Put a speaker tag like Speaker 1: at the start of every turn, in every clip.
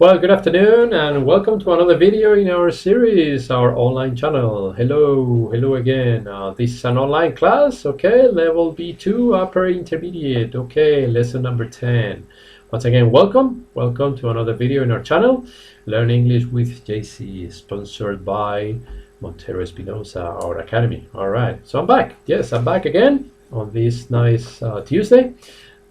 Speaker 1: Well, good afternoon and welcome to another video in our series, our online channel. Hello again. This is an online class, okay, level B2 upper intermediate, okay, lesson number 10. Once again, welcome to another video in our channel, Learn English with JC, sponsored by Montero Espinosa, our academy. All right, so I'm back. Yes, I'm back again on this nice Tuesday,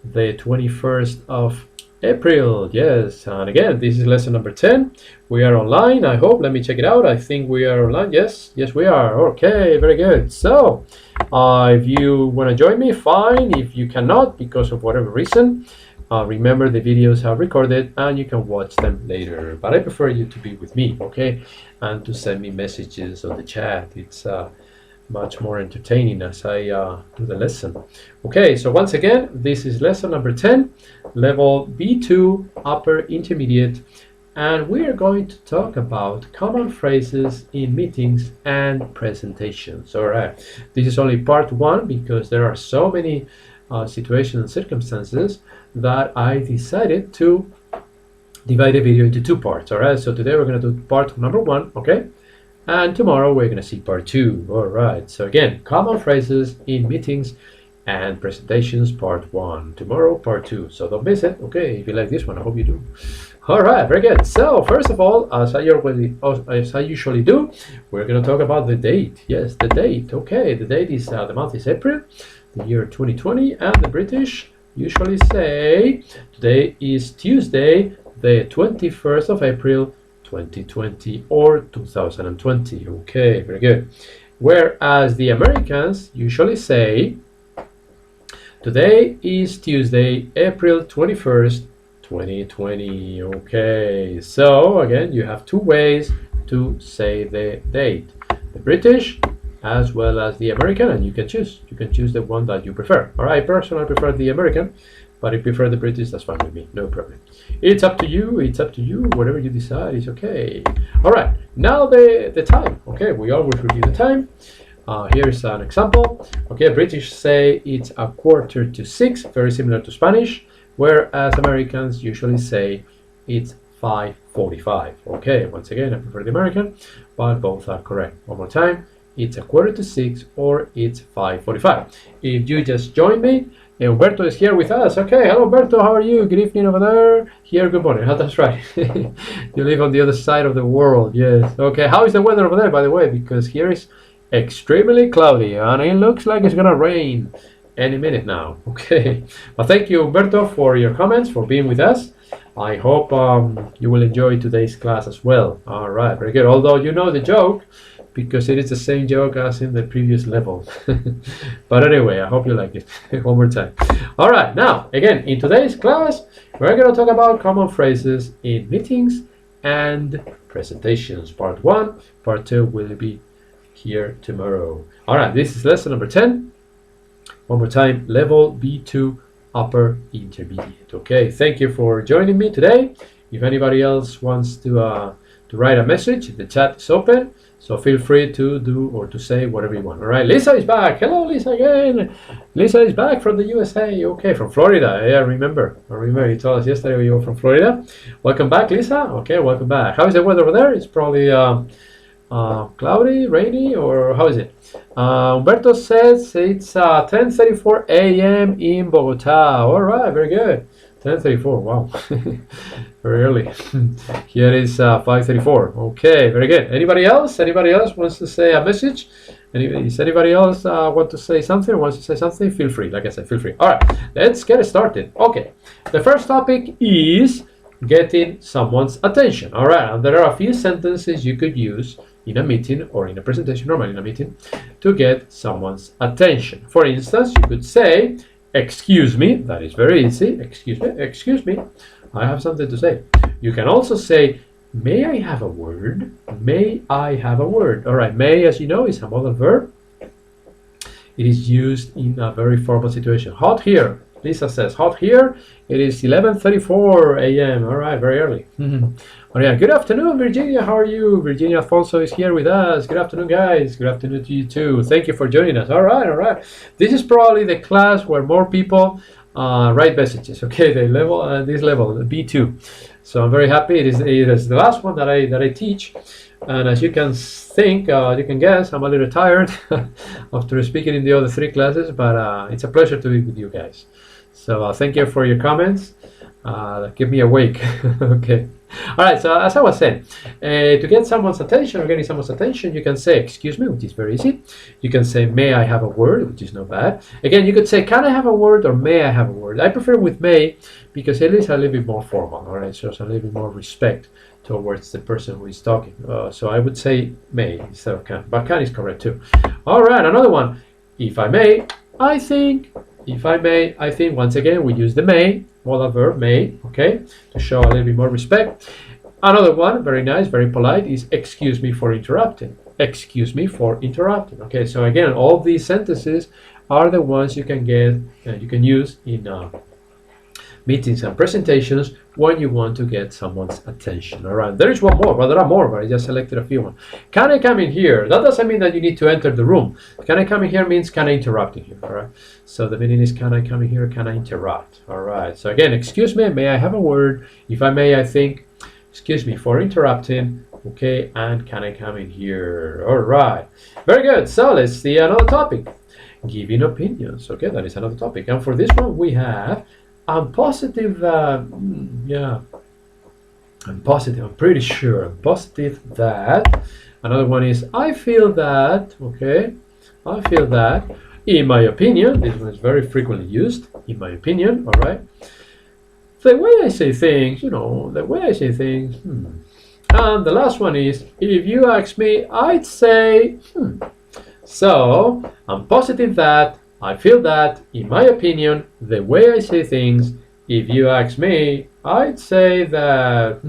Speaker 1: the 21st of April. Yes, and again, this is lesson number 10. We are online, I hope. Let me check it out. I think we are online. Yes, we are. Okay, very good. So if you want to join me, fine. If you cannot because of whatever reason, remember the videos are recorded and you can watch them later, but I prefer you to be with me, okay, and to send me messages on the chat. It's much more entertaining as I do the lesson. Okay, so once again, this is lesson number 10, level B2 upper intermediate, and we are going to talk about common phrases in meetings and presentations. All right, this is only part one because there are so many situations and circumstances that I decided to divide the video into two parts. All right, so today we're going to do part number one, okay, and tomorrow we're going to see part two. All right, so again, common phrases in meetings and presentations, part one. Tomorrow, part two. So don't miss it. Okay, if you like this one, I hope you do. All right, very good. So first of all, as I usually do, we're going to talk about the date. Yes, the date. Okay, the date is the month is April, the year 2020, and the British usually say today is Tuesday, the 21st of April, 2020 or 2020. Okay, very good. Whereas the Americans usually say today is Tuesday, April 21st, 2020. Okay, so again, you have two ways to say the date, the British as well as the American, and you can choose the one that you prefer. All right, personally I prefer the American, but if you prefer the British, that's fine with me, no problem. It's up to you, whatever you decide is okay. All right, now the time. Okay, we always review the time. Here's an example. Okay, British say it's 5:45, very similar to Spanish, whereas Americans usually say it's 5:45. Okay, once again, I prefer the American, but both are correct. One more time, it's 5:45 or it's 5:45. If you just joined me, Humberto is here with us. Okay, hello Humberto, how are you? Good evening over there. Here, good morning. Oh, that's right. You live on the other side of the world. Yes. Okay, how is the weather over there, by the way? Because here is extremely cloudy and it looks like it's gonna rain any minute now. Okay, but thank you Humberto for your comments, for being with us. I hope you will enjoy today's class as well. All right, very good. Although you know the joke, because it is the same joke as in the previous level. But anyway, I hope you like it. One more time. All right, now again, in today's class we're going to talk about common phrases in meetings and presentations. Part one, part two will be here tomorrow. All right, this is lesson number 10. One more time, level B2 upper intermediate. Okay, thank you for joining me today. If anybody else wants to write a message, the chat is open, so feel free to do or to say whatever you want. All right, Lisa is back. Hello, Lisa again. Lisa is back from the USA. Okay, from Florida. Yeah, I remember you told us yesterday you were from Florida. Welcome back, Lisa. Okay, welcome back. How is the weather over there? It's probably cloudy, rainy, or how is it? Humberto says it's 10:34 a.m. in Bogota. All right, very good. 10:34. Wow, very early. Here is 5:34. Okay, very good. Anybody else wants to say a message? Does anybody else want to say something or wants to say something? Feel free. Like I said, feel free. All right, let's get started. Okay, the first topic is getting someone's attention. All right, and there are a few sentences you could use in a meeting or in a presentation, normally in a meeting, to get someone's attention. For instance, you could say, excuse me. That is very easy. Excuse me, I have something to say. You can also say, may I have a word? May I have a word? All right, may, as you know, is a modal verb. It is used in a very formal situation. Hot here. Lisa says, hot here. It is 11:34 a.m. All right, very early. Oh yeah, good afternoon, Virginia. How are you? Virginia Alfonso is here with us. Good afternoon, guys. Good afternoon to you too. Thank you for joining us. All right. This is probably the class where more people write messages. Okay, the level, this level, B2. So I'm very happy. It is the last one that I teach, and as you can think, you can guess, I'm a little tired after speaking in the other 3 classes, but it's a pleasure to be with you guys. So thank you for your comments. Keep me awake. Okay. All right. So as I was saying, to get someone's attention or getting someone's attention, you can say "excuse me," which is very easy. You can say "may I have a word," which is not bad. Again, you could say "can I have a word" or "may I have a word." I prefer with "may" because it is a little bit more formal. All right. So it's a little bit more respect towards the person who is talking. So I would say "may" instead of "can," but "can" is correct too. All right. Another one. If I may, I think. If I may, I think. Once again, we use the "may." Modal verb may, okay, to show a little bit more respect. Another one, very nice, very polite, is excuse me for interrupting. Excuse me for interrupting. Okay, so again, all these sentences are the ones you can get, you can use in meetings and presentations when you want to get someone's attention. All right, there is one more, but there are more, but I just selected a few. Can I come in here? That doesn't mean that you need to enter the room. Can I come in here means can I interrupt in here? All right, so the meaning is can I come in here? Can I interrupt? All right, so again, excuse me, may I have a word? If I may, I think. Excuse me for interrupting. Okay, and can I come in here? All right, very good. So let's see another topic. Giving opinions. Okay, that is another topic, and for this one we have. I'm positive that, I'm pretty sure. I'm positive that. Another one is, I feel that, okay? I feel that, in my opinion, this one is very frequently used, in my opinion, all right? The way I say things, the way I say things, And the last one is, if you ask me, I'd say, So, I'm positive that, I feel that, in my opinion, the way I say things, if you ask me, I'd say that.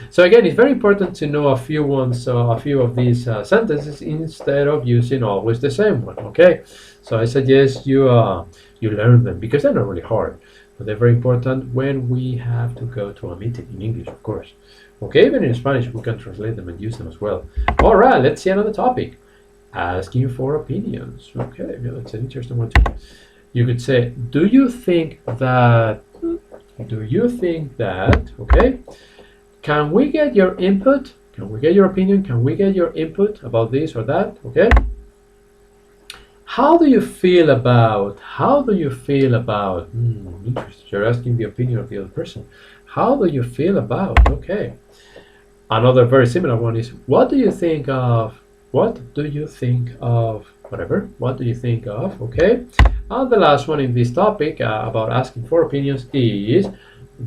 Speaker 1: So again, it's very important to know a few of these sentences instead of using always the same one. Okay, so I suggest you learn them because they're not really hard, but they're very important when we have to go to a meeting in English, of course. Okay, even in Spanish, we can translate them and use them as well. All right, let's see another topic. Asking for opinions. Okay, yeah, that's an interesting one too. You could say, do you think that, okay, can we get your input? Can we get your opinion? Can we get your input about this or that? Okay. How do you feel about, interesting, you're asking the opinion of the other person. How do you feel about, okay. Another very similar one is, what do you think of, whatever, what do you think of, okay? And the last one in this topic about asking for opinions is,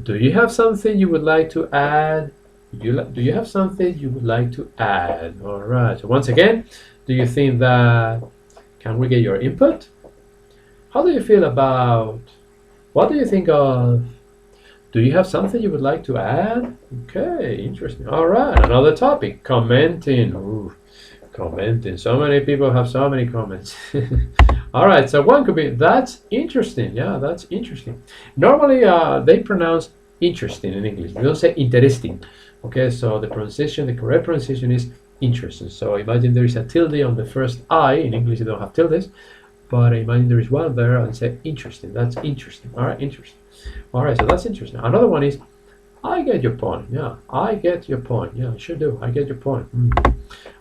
Speaker 1: do you have something you would like to add? Do you have something you would like to add? All right, so once again, do you think that, can we get your input? How do you feel about, what do you think of? Do you have something you would like to add? Okay, interesting. All right, another topic, commenting. Ooh. Commenting. So many people have so many comments. All right, so one could be, that's interesting. Yeah, that's interesting. Normally, they pronounce interesting in English. We don't say interesting. Okay, so the correct pronunciation is interesting. So imagine there is a tilde on the first I. In English, you don't have tildes, but imagine there is one there and say interesting. That's interesting. All right, interesting. All right, so that's interesting. Another one is, I get your point. Yeah, I get your point. Yeah, I sure do. I get your point.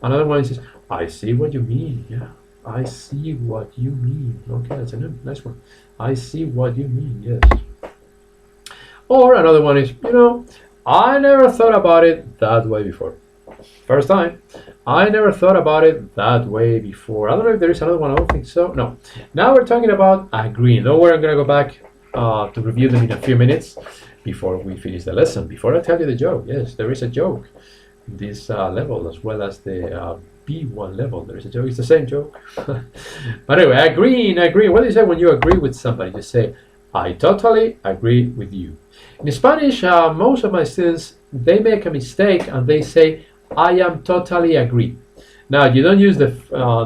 Speaker 1: Another one is, I see what you mean. Yeah, I see what you mean. Okay, that's a nice one. I see what you mean. Yes. Or another one is, I never thought about it that way before. First time. I never thought about it that way before. I don't know if there is another one. I don't think so. No. Now we're talking about agreeing. Don't worry, I'm going to go back to review them in a few minutes before we finish the lesson. Before I tell you the joke, yes, there is a joke in this level as well as the B1 level. There is a joke. It's the same joke. But anyway, agreeing. What do you say when you agree with somebody? You say, I totally agree with you. In Spanish, most of my students, they make a mistake and they say, I am totally agree. Now, you don't use the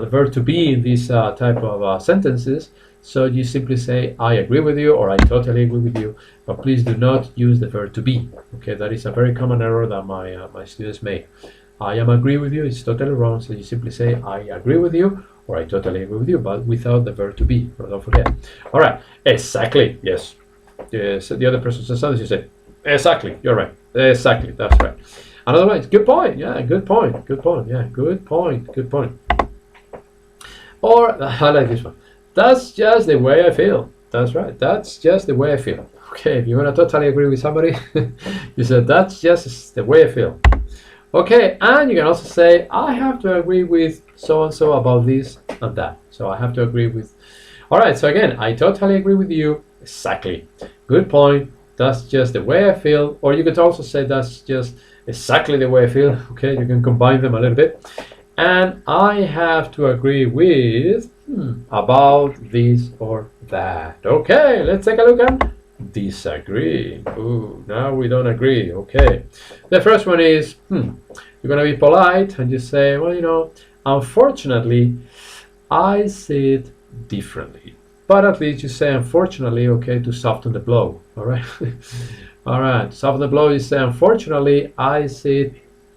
Speaker 1: verb to be in these type of sentences. So you simply say, I agree with you, or I totally agree with you, but please do not use the verb to be. Okay, that is a very common error that my students make. I am agree with you, it's totally wrong, so you simply say, I agree with you, or I totally agree with you, but without the verb to be. Don't forget. All right. Exactly. Yes. Yes. The other person says something. You say, exactly. You're right. Exactly. That's right. Another one is good point. Yeah. Good point. Good point. Yeah. Good point. Good point. Or I like this one. That's just the way I feel. That's right. That's just the way I feel. Okay. If you want to totally agree with somebody, you said that's just the way I feel. Okay, and you can also say, I have to agree with so-and-so about this and that. So I have to agree with... All right, so again, I totally agree with you. Exactly. Good point. That's just the way I feel. Or you could also say that's just exactly the way I feel. Okay, you can combine them a little bit. And I have to agree with about this or that. Okay, let's take a look at disagree. Ooh, now we don't agree. Okay. The first one is, you're going to be polite and you say, well, you know, unfortunately, I see it differently. But at least you say, unfortunately, okay, to soften the blow. All right. All right. Soften the blow, you say, unfortunately, I see it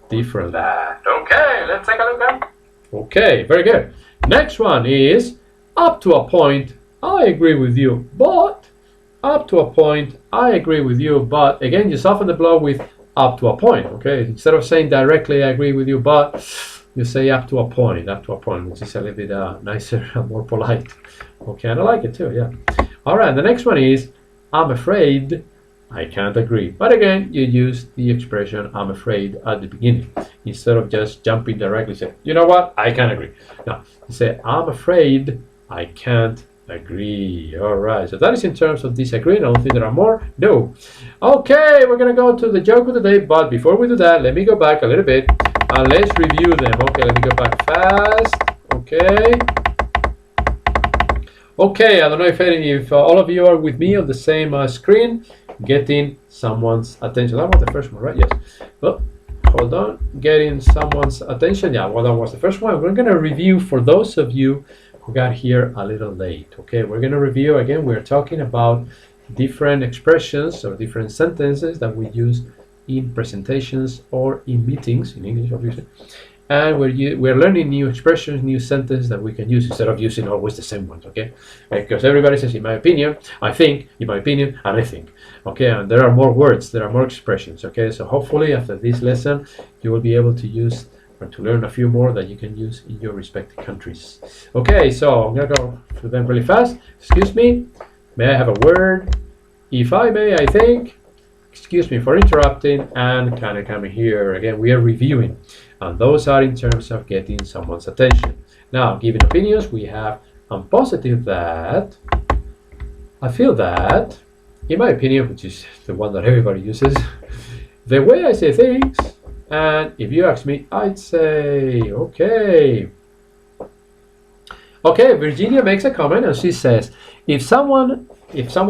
Speaker 1: differently. Okay, let's take a look at. Okay, very good. Next one is, up to a point, I agree with you, but up to a point, I agree with you, but again, you soften the blow with up to a point, okay? Instead of saying directly, I agree with you, but you say up to a point, which is a little bit nicer and more polite. Okay, and I like it too, yeah. All right, the next one is, I'm afraid I can't agree. But again, you use the expression, I'm afraid, at the beginning, instead of just jumping directly, say, you know what, I can't agree. No, you say, I'm afraid I can't agree. All right, so that is in terms of disagreeing. I don't think there are more. No. Okay, we're gonna go to the joke of the day, but before we do that, let me go back a little bit and let's review them. Okay, let me go back fast. Okay. Okay, I don't know if all of you are with me on the same screen, getting someone's attention. That was the first one, right? Yes. Well, hold on. Getting someone's attention. Yeah, well, that was the first one. We're gonna review for those of you who got here a little late. Okay, we're going to review again. We're talking about different expressions or different sentences that we use in presentations or in meetings, in English obviously, and we're learning new expressions, new sentences that we can use instead of using always the same ones. Okay, because everybody says, in my opinion, I think, in my opinion, and I think. Okay, and there are more words, there are more expressions. Okay, so hopefully after this lesson you will be able to use or to learn a few more that you can use in your respective countries. Okay, so I'm gonna go through them really fast. Excuse me, may I have a word? If I may, I think. Excuse me for interrupting, and can I come here? Again, we are reviewing, and those are in terms of getting someone's attention. Now, giving opinions, we have I'm positive that, I feel that, in my opinion, which is the one that everybody uses, the way I say things. And if you ask me, I'd say, okay. Okay, Virginia makes a comment and she says, if someone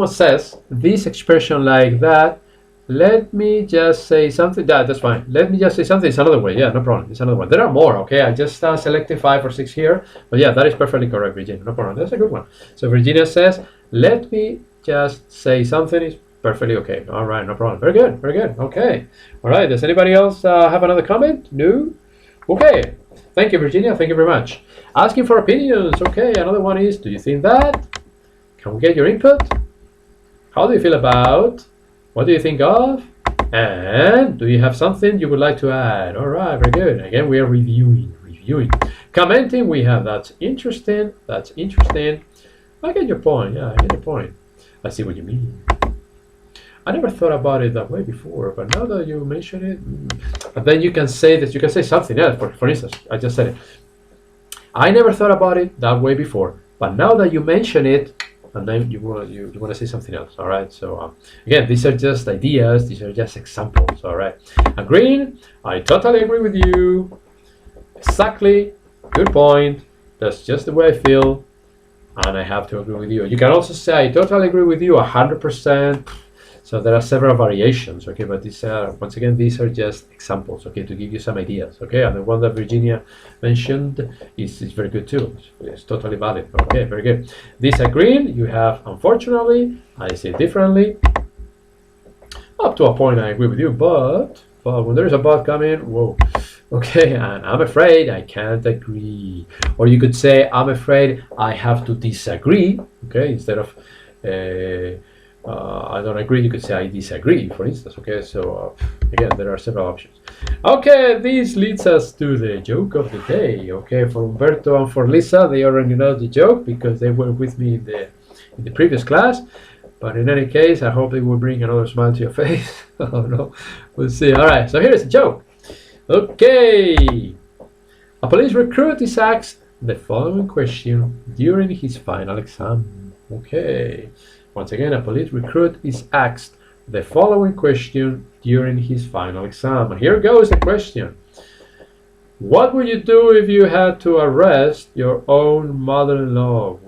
Speaker 1: says this expression like that, let me just say something. That's fine. Let me just say something. It's another way. Yeah, no problem. It's another one. There are more, okay? I just selected 5 or 6 here. But yeah, that is perfectly correct, Virginia. No problem. That's a good one. So Virginia says, let me just say something. Is perfectly okay. All right, no problem. Very good, very good. Okay. All right, does anybody else have another comment? No? Okay. Thank you, Virginia. Thank you very much. Asking for opinions. Okay, another one is, do you think that? Can we get your input? How do you feel about? What do you think of? And do you have something you would like to add? All right, very good. Again, we are reviewing. Commenting, we have that's interesting. That's interesting. I get your point. Yeah, I get your point. I see what you mean. I never thought about it that way before, but now that you mention it, and then you can say that you can say something else. For instance, I just said it. I never thought about it that way before, but now that you mention it, and then you want to say something else. All right. So again, these are just ideas. These are just examples. All right. Agreeing. I totally agree with you. Exactly. Good point. That's just the way I feel, and I have to agree with you. You can also say I totally agree with you 100%. So there are several variations, okay, but these are, once again, these are just examples, okay, to give you some ideas, okay, and the one that Virginia mentioned is very good too. It's totally valid, okay, very good. Disagreeing, you have unfortunately, I say differently. Up to a point, I agree with you, but But when there's a but coming, whoa. Okay, and I'm afraid I can't agree. Or you could say, I'm afraid I have to disagree. Okay, instead of I don't agree, you could say I disagree, for instance. Okay, so again, there are several options. Okay, this leads us to the joke of the day. Okay, for Umberto and for Lisa, they already know the joke because they were with me in the previous class. But in any case, I hope it will bring another smile to your face. Oh no, we'll see. All right, so here's the joke. Okay, a police recruit is asked the following question during his final exam. Okay, once again, a police recruit is asked the following question during his final exam. And here goes the question. What would you do if you had to arrest your own mother-in-law?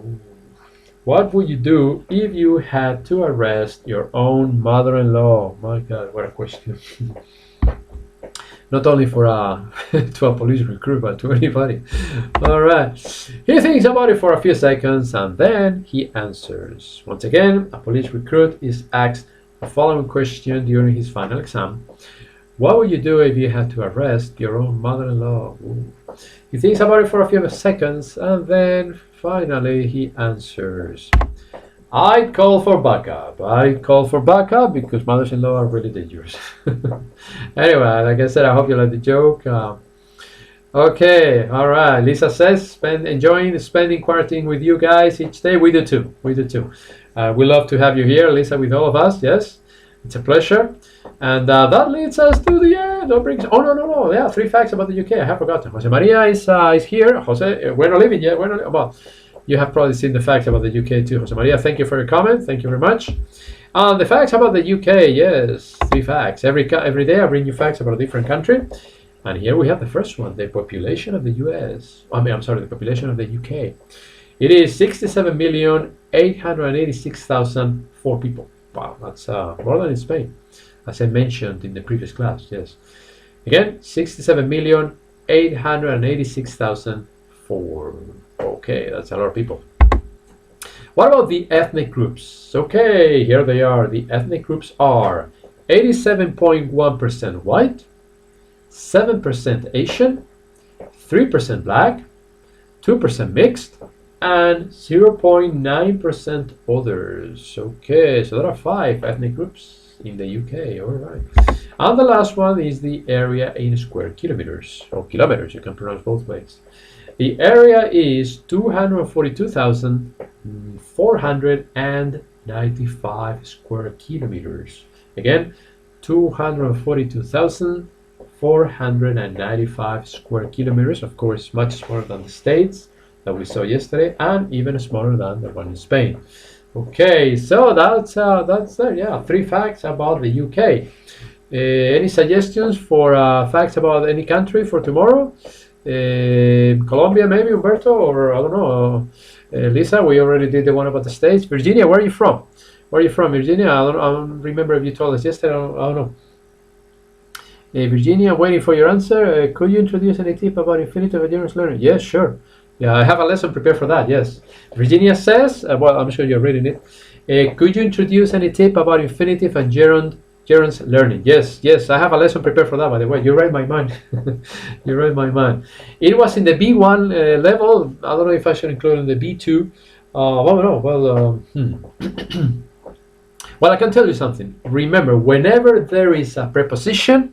Speaker 1: What would you do if you had to arrest your own mother-in-law? My God, what a question. Not only for to a police recruit, but to anybody. All right. He thinks about it for a few seconds and then he answers. Once again, a police recruit is asked the following question during his final exam. What would you do if you had to arrest your own mother-in-law? He thinks about it for a few seconds and then finally he answers. I'd call for backup. I'd call for backup because mothers-in-law are really dangerous. Anyway, like I said, I hope you like the joke. Okay, all right. Lisa says, enjoying spending quarantine with you guys each day. We do too. We do too. We love to have you here, Lisa, with all of us. Yes, it's a pleasure. And that leads us to the end. No. Yeah, 3 facts about the UK. I have forgotten. Jose Maria is here. Jose, we're not leaving yet. Well, you have probably seen the facts about the UK too, Jose Maria. Thank you for your comment. Thank you very much. The facts about the UK, yes, 3 facts. Every day I bring you facts about a different country. And here we have the first one, the population of the US. The population of the UK. It is 67,886,004 people. Wow, that's more than in Spain, as I mentioned in the previous class, yes. Again, 67,886,004. Okay, that's a lot of people. What about the ethnic groups? Okay, here they are. The ethnic groups are 87.1% white, 7% Asian, 3% black, 2% mixed, and 0.9% others. Okay, so there are 5 ethnic groups in the UK. All right. And the last one is the area in square kilometers, or kilometers, you can pronounce both ways. The area is 242,495 square kilometers. Again, 242,495 square kilometers. Of course, much smaller than the States that we saw yesterday, and even smaller than the one in Spain. Okay, so that's there. Yeah, 3 facts about the UK. Any suggestions for facts about any country for tomorrow? Colombia, maybe, Umberto, or I don't know. Lisa, we already did the one about the States. Virginia, where are you from? Where are you from, Virginia? I don't remember if you told us yesterday. I don't know. Virginia, waiting for your answer. Could you introduce any tip about infinitive and gerund learning? Yes, sure. Yeah, I have a lesson prepared for that. Yes. Virginia says, well, I'm sure you're reading it. Could you introduce any tip about infinitive and gerunds learning? Yes, I have a lesson prepared for that, by the way. You read my mind. You read my mind. It was in the B1 level. I don't know if I should include in the B2. Well, I can tell you something. Remember, whenever there is a preposition,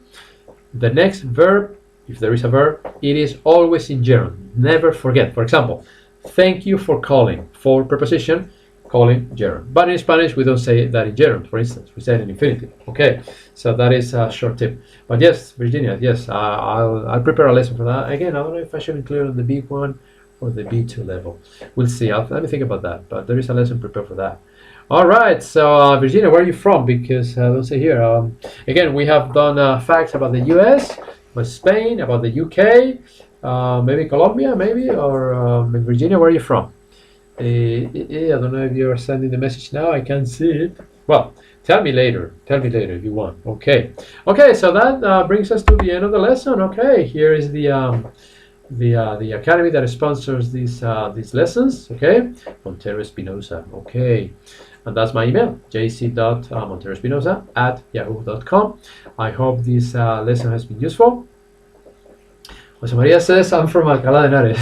Speaker 1: the next verb, if there is a verb, it is always in gerund. Never forget. For example, thank you for calling. For preposition, calling gerund. But in Spanish, we don't say that in gerund, for instance. We say it in infinitive. Okay, so that is a short tip. But yes, Virginia, yes, I'll prepare a lesson for that. Again, I don't know if I should include it on the B1 or the B2 level. We'll see. Let me think about that. But there is a lesson prepared for that. All right, so Virginia, where are you from? Because let's see here. Again, we have done facts about the US, about Spain, about the UK, maybe Colombia, maybe, or Virginia, where are you from? I don't know if you're sending the message now. I can't see it. Well, tell me later. Tell me later if you want. Okay. Okay. So that brings us to the end of the lesson. Okay. Here is the academy that sponsors these lessons. Okay. Montero Espinosa. Okay. and that's my email, jc.monteroespinosa@yahoo.com. I hope this lesson has been useful. Jose Maria says, I'm from Alcalá de Henares.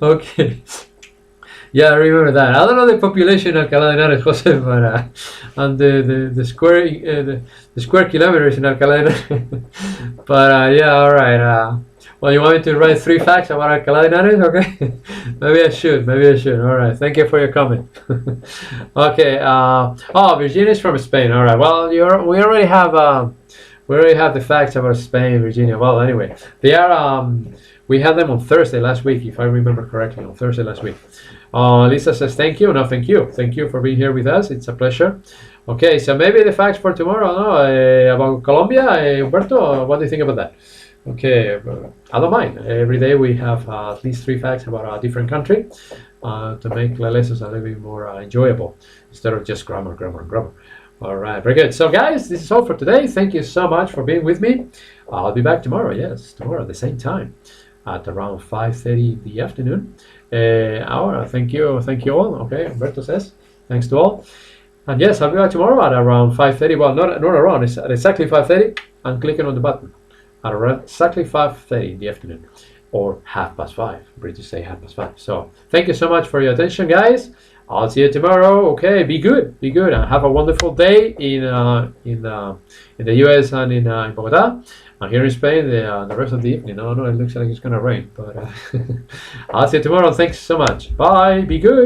Speaker 1: Okay. Yeah, I remember that. I don't know the population in Alcalá de Henares, Jose, but and the square kilometers in Alcalá de Henares. But yeah, all right. Well, you want me to write 3 facts about Alcalá de Henares? Okay. Maybe I should. All right. Thank you for your comment. Okay. Oh, Virginia's from Spain. All right. Well, we already have the facts about Spain, Virginia. Well, anyway, they are. We had them on Thursday last week, if I remember correctly. On Thursday last week. Lisa says thank you. No, thank you. Thank you for being here with us. It's a pleasure. Okay, so maybe the facts for tomorrow. No, about Colombia, Humberto. What do you think about that? Okay, I don't mind. Every day we have at least 3 facts about a different country to make the lessons a little bit more enjoyable instead of just grammar. All right, very good. So guys, this is all for today. Thank you so much for being with me. I'll be back tomorrow. Yes, tomorrow at the same time at around 5:30 in the afternoon. Hour. Thank you all. Okay, Humberto says thanks to all. And yes, I'll be back tomorrow at around 5:30. Well, not around. It's at exactly 5:30. I'm clicking on the button. At around exactly 5:30 in the afternoon, or 5:30. British say 5:30. So thank you so much for your attention, guys. I'll see you tomorrow. Okay, be good, and have a wonderful day in the U.S. and in Bogota. And here in Spain, the rest of the evening. No, it looks like it's gonna rain, but I'll see you tomorrow. Thanks so much. Bye. Be good.